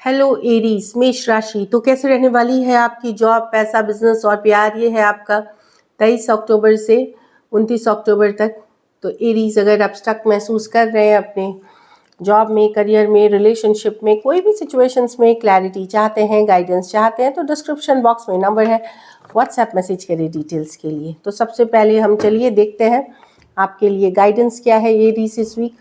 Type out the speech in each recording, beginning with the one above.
Hello Aries मेष राशि, तो कैसे रहने वाली है आपकी जॉब, पैसा, बिजनेस और प्यार। ये है आपका 23 अक्टूबर से 29 अक्टूबर तक। तो एरीज, अगर आप स्टक महसूस कर रहे हैं अपने जॉब में, करियर में, रिलेशनशिप में, कोई भी सिचुएशंस में क्लैरिटी चाहते हैं, गाइडेंस चाहते हैं, तो डिस्क्रिप्शन बॉक्स में नंबर है, व्हाट्सएप मैसेज करें डिटेल्स के लिए। तो सबसे पहले हम चलिए देखते हैं आपके लिए गाइडेंस क्या है एरीज इस week.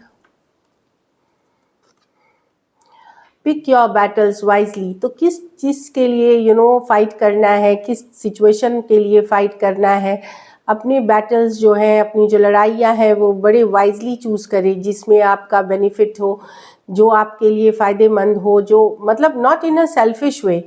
Pick your battles wisely, तो किस चीज़ के लिए फाइट करना है, किस सिचुएशन के लिए फाइट करना है। अपने बैटल्स जो हैं, अपनी जो लड़ाइयाँ हैं, वो बड़े वाइजली चूज़ करें, जिसमें आपका बेनिफिट हो, जो आपके लिए फ़ायदेमंद हो, जो मतलब नॉट इन अ सेल्फिश वे,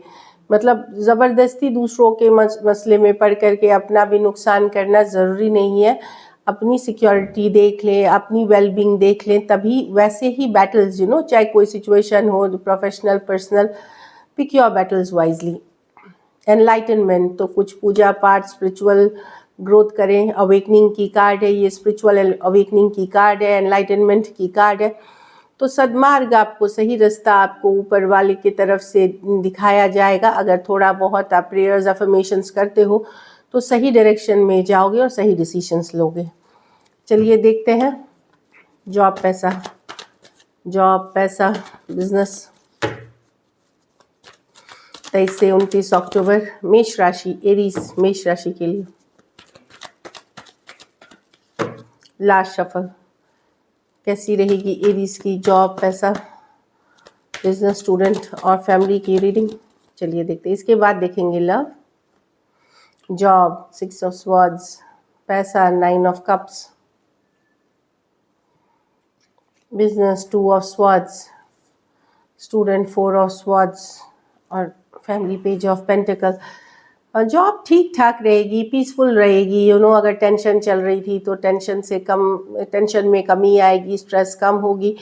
मतलब ज़बरदस्ती दूसरों के मसले में पड़ करके अपना भी नुकसान करना ज़रूरी नहीं है। अपनी सिक्योरिटी देख लें, अपनी वेलबींग देख लें, तभी वैसे ही बैटल्स चाहे कोई सिचुएशन हो, professional, personal, pick your battles wisely. Enlightenment, तो कुछ पूजा पाठ, स्पिरिचुअल ग्रोथ करें। अवेकनिंग की कार्ड है ये, स्पिरिचुअल अवेकनिंग की कार्ड है, एनलाइटनमेंट की कार्ड है। तो सद्मार्ग आपको, सही रास्ता आपको ऊपर वाले की तरफ से दिखाया जाएगा। अगर थोड़ा बहुत आप प्रेयर्स, अफर्मेशंस करते हो तो सही डायरेक्शन में जाओगे और सही डिसीजंस लोगे। चलिए देखते हैं जॉब, पैसा, बिजनेस 23 से 29 अक्टूबर मेष राशि, एरीज मेष राशि के लिए। लास्ट शफल, कैसी रहेगी एरीज की जॉब, पैसा, बिजनेस, स्टूडेंट और फैमिली की रीडिंग। चलिए देखते हैं। इसके बाद देखेंगे लव, जॉब 6 ऑफ स्वॉर्ड्स, पैसा 9 of cups, business 2 of swords, student 4 of swords और family page of pentacle. Job ठीक ठाक रहेगी, पीसफुल रहेगी। अगर टेंशन चल रही थी तो टेंशन में कमी आएगी, स्ट्रेस कम होगी,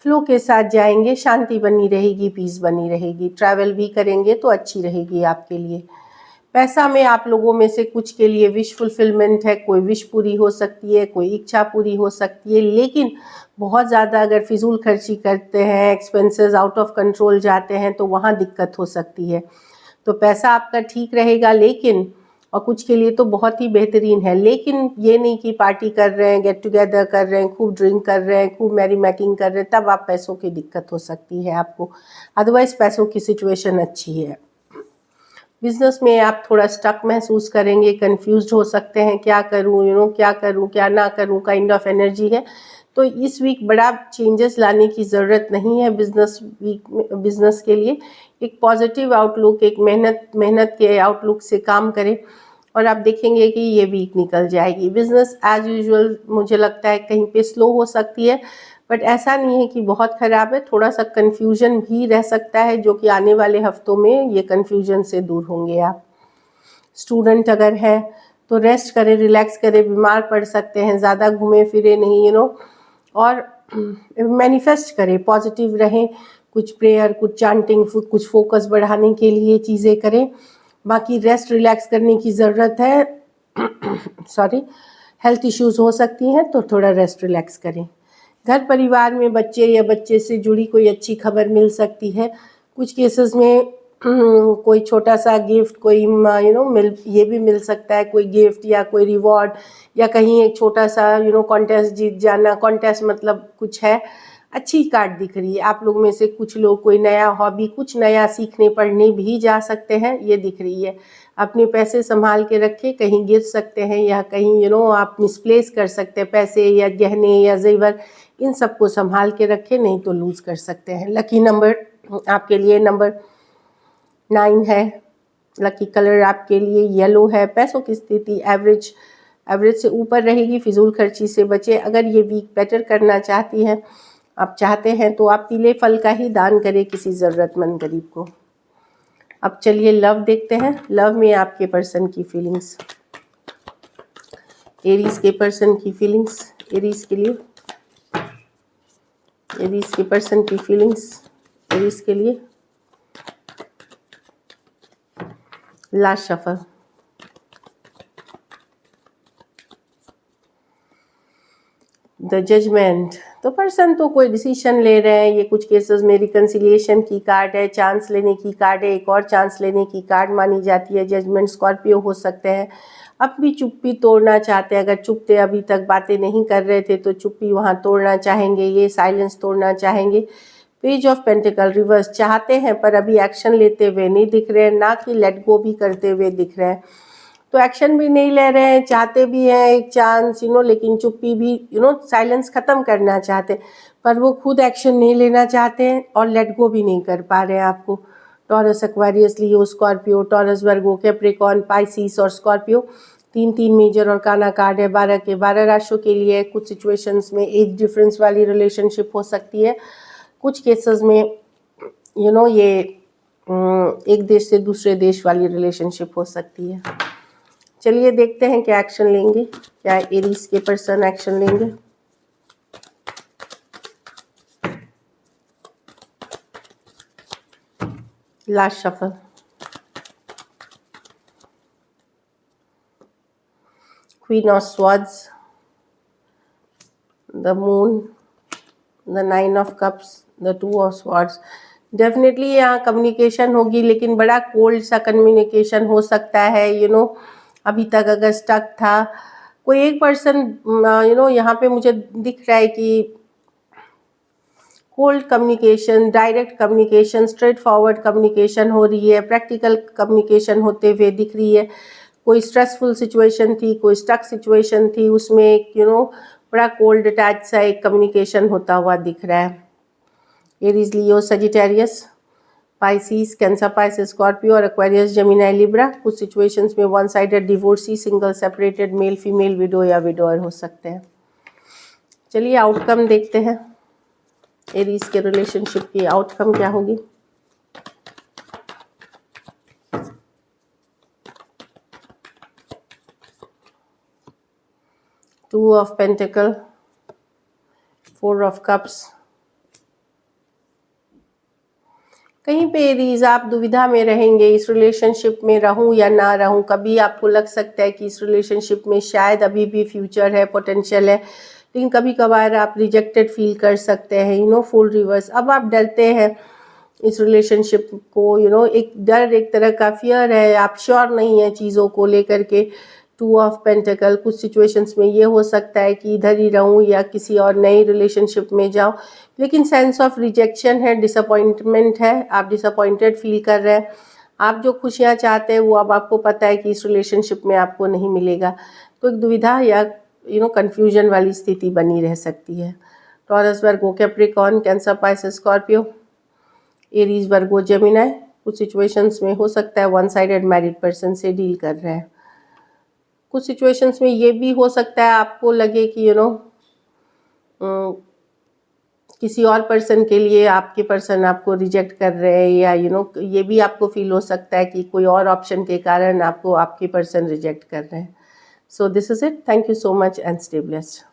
फ्लो के साथ जाएंगे, शांति बनी रहेगी, पीस बनी रहेगी। ट्रैवल भी करेंगे तो अच्छी रहेगी आपके लिए। पैसा में आप लोगों में से कुछ के लिए विश फुलफिलमेंट है, कोई विश पूरी हो सकती है, कोई इच्छा पूरी हो सकती है, लेकिन बहुत ज़्यादा अगर फिजूल खर्ची करते हैं, एक्सपेंसेस आउट ऑफ कंट्रोल जाते हैं, तो वहाँ दिक्कत हो सकती है। तो पैसा आपका ठीक रहेगा, लेकिन और कुछ के लिए तो बहुत ही बेहतरीन है, लेकिन ये नहीं कि पार्टी कर रहे हैं, गेट टुगेदर कर रहे हैं, खूब ड्रिंक कर रहे हैं, खूब मैरी मेकिंग कर रहे हैं, तब आप पैसों की दिक्कत हो सकती है आपको। अदरवाइज पैसों की सिचुएशन अच्छी है। बिजनेस में आप थोड़ा स्टक महसूस करेंगे, कंफ्यूज्ड हो सकते हैं, क्या करूं, क्या करूं, क्या ना करूं, काइंड ऑफ एनर्जी है। तो इस वीक बड़ा चेंजेस लाने की ज़रूरत नहीं है बिजनेस के लिए। एक पॉजिटिव आउटलुक, एक मेहनत के आउटलुक से काम करें और आप देखेंगे कि ये वीक निकल जाएगी। बिजनेस एज यूजुअल मुझे लगता है कहीं पे स्लो हो सकती है, बट ऐसा नहीं है कि बहुत ख़राब है। थोड़ा सा कन्फ्यूजन भी रह सकता है, जो कि आने वाले हफ्तों में ये कन्फ्यूजन से दूर होंगे आप। स्टूडेंट अगर है तो रेस्ट करें, रिलैक्स करें, बीमार पड़ सकते हैं, ज़्यादा घूमे फिरे नहीं, और मैनिफेस्ट करें, पॉजिटिव रहें, कुछ प्रेयर, कुछ चांटिंग, कुछ फोकस बढ़ाने के लिए चीज़ें करें। बाकी रेस्ट रिलैक्स करने की ज़रूरत है। सॉरी, हेल्थ इश्यूज हो सकती हैं तो थोड़ा रेस्ट रिलैक्स करें। घर परिवार में बच्चे या बच्चे से जुड़ी कोई अच्छी खबर मिल सकती है। कुछ केसेस में कोई छोटा सा गिफ्ट, कोई ये भी मिल सकता है, कोई गिफ्ट या कोई रिवॉर्ड, या कहीं एक छोटा सा कॉन्टेस्ट जीत जाना। कॉन्टेस्ट मतलब कुछ है, अच्छी कार्ड दिख रही है। आप लोग में से कुछ लोग कोई नया हॉबी, कुछ नया सीखने पढ़ने भी जा सकते हैं, ये दिख रही है। अपने पैसे संभाल के रखें, कहीं गिर सकते हैं या कहीं आप मिसप्लेस कर सकते हैं पैसे या गहने या जेवर। इन सबको संभाल के रखें, नहीं तो लूज़ कर सकते हैं। लकी नंबर आपके लिए नंबर 9 है। लकी कलर आपके लिए येलो है। पैसों की स्थिति एवरेज से ऊपर रहेगी। फिजूल खर्ची से बचे। अगर ये वीक बेटर करना चाहते हैं तो आप पीले फल का ही दान करें किसी ज़रूरतमंद गरीब को। अब चलिए लव देखते हैं। लव में आपके पर्सन की फीलिंग्स, एरीज के पर्सन की फीलिंग्स, एरीज के लिए, एरीज के पर्सन की फीलिंग्स, एरीज के लिए। Last shuffle, the judgement. तो पर्सन तो कोई डिसीजन ले रहे हैं, ये कुछ केसेस में रिकन्सिलिएशन की कार्ड है, चांस लेने की कार्ड है, एक और चांस लेने की कार्ड मानी जाती है। जजमेंट स्कॉर्पियो हो सकते हैं, अब भी चुप्पी तोड़ना चाहते हैं, अगर चुप थे अभी तक बातें नहीं कर रहे थे तो चुप्पी वहाँ तोड़ना चाहेंगे, ये साइलेंस तोड़ना चाहेंगे। पेज ऑफ पेंटिकल रिवर्स, चाहते हैं पर अभी एक्शन लेते हुए नहीं दिख रहे हैं, ना कि लेट गो भी करते हुए दिख रहे हैं। तो एक्शन भी नहीं ले रहे हैं, चाहते भी हैं एक चांस लेकिन चुप्पी भी साइलेंस ख़त्म करना चाहते हैं, पर वो खुद एक्शन नहीं लेना चाहते हैं और लेट गो भी नहीं कर पा रहे हैं आपको। टॉरस, एक्वेरियस, लियो, Scorpio, taurus, Virgo, Capricorn, Pisces और स्कॉर्पियो, 3 मेजर और काना कार्ड है 12 के 12 राशियों के लिए। कुछ सिचुएशंस में एज डिफरेंस वाली रिलेशनशिप हो सकती है, कुछ केसेस में ये एक देश से दूसरे देश वाली रिलेशनशिप हो सकती है। चलिए देखते हैं क्या एक्शन लेंगे, क्या एरीज के पर्सन एक्शन लेंगे। Last shuffle, queen of swords, the moon, the 9 of cups, the 2 of swords. Definitely यहाँ कम्युनिकेशन होगी, लेकिन बड़ा कोल्ड सा कम्युनिकेशन हो सकता है। अभी तक अगर स्टक था कोई एक पर्सन, यहाँ पे मुझे दिख रहा है कि cold communication, direct communication, straight forward communication हो रही है, प्रैक्टिकल कम्युनिकेशन होते हुए दिख रही है। कोई स्ट्रेसफुल सिचुएशन थी, कोई स्टक सिचुएशन थी, उसमें एक बड़ा कोल्ड अटैच सा एक कम्युनिकेशन होता हुआ दिख रहा है। Aries, Leo, Sagittarius, Pisces, Cancer, Pisces, Scorpio और एक्वेरियस, जेमिनी, लिब्रा। कुछ सिचुएशंस में one sided divorcee, single, separated, male female, widow या विडोअर हो सकते हैं। चलिए आउटकम देखते हैं, एरीज के रिलेशनशिप की आउटकम क्या होगी। Two of pentacle, 4 of cups. कहीं पे एरीज आप दुविधा में रहेंगे, इस रिलेशनशिप में रहूं या ना रहूं। कभी आपको लग सकता है कि इस रिलेशनशिप में शायद अभी भी फ्यूचर है, पोटेंशियल है, लेकिन कभी कभार आप रिजेक्टेड फील कर सकते हैं। फुल रिवर्स, अब आप डरते हैं इस रिलेशनशिप को। एक डर, एक तरह का फियर है, आप श्योर नहीं है चीज़ों को लेकर के। 2 ऑफ पेंटिकल, कुछ सिचुएशंस में ये हो सकता है कि इधर ही रहूं या किसी और नई रिलेशनशिप में जाऊं, लेकिन सेंस ऑफ रिजेक्शन है, डिसअपॉइंटमेंट है, आप डिसअपॉइंटेड फील कर रहे हैं। आप जो खुशियां चाहते हैं वो अब आपको पता है कि इस रिलेशनशिप में आपको नहीं मिलेगा, तो एक दुविधा या कन्फ्यूजन वाली स्थिति बनी रह सकती है। Taurus, Virgo, Capricorn, Cancer, Pisces, Scorpio, Aries, Virgo, Gemini. कुछ सिचुएशंस में हो सकता है वन साइडेड मैरिड पर्सन से डील कर रहे हैं। कुछ सिचुएशंस में ये भी हो सकता है आपको लगे कि किसी और पर्सन के लिए आपके पर्सन आपको रिजेक्ट कर रहे हैं, या ये भी आपको फील हो सकता है कि कोई और ऑप्शन के कारण आपको आपके पर्सन रिजेक्ट कर रहे हैं। So this is it, thank you so much and stay blessed.